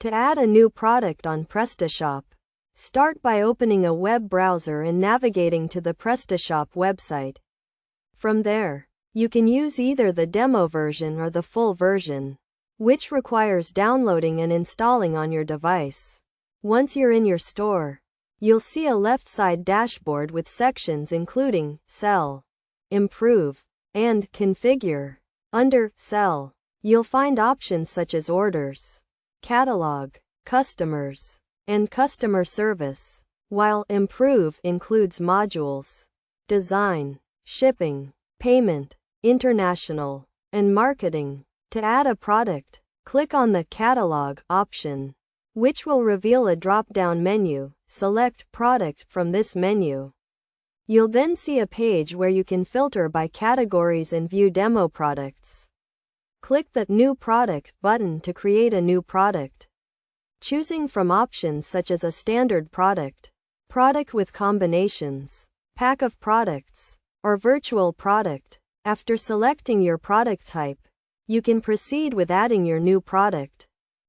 To add a new product on Prestashop, start by opening a web browser and navigating to the Prestashop website. From there, you can use either the demo version or the full version, which requires downloading and installing on your device. Once you're in your store, you'll see a left side dashboard with sections including Sell, Improve, and Configure. Under Sell, you'll find options such as Orders, Catalog, Customers, and Customer Service, while Improve includes Modules, Design, Shipping, Payment, International, and Marketing. To add a product, click on the Catalog option, which will reveal a drop-down menu. Select Product from this menu. You'll then see a page where you can filter by categories and view demo products. Click the New Product button to create a new product, choosing from options such as a standard product, product with combinations, pack of products, or virtual product. After selecting your product type, you can proceed with adding your new product.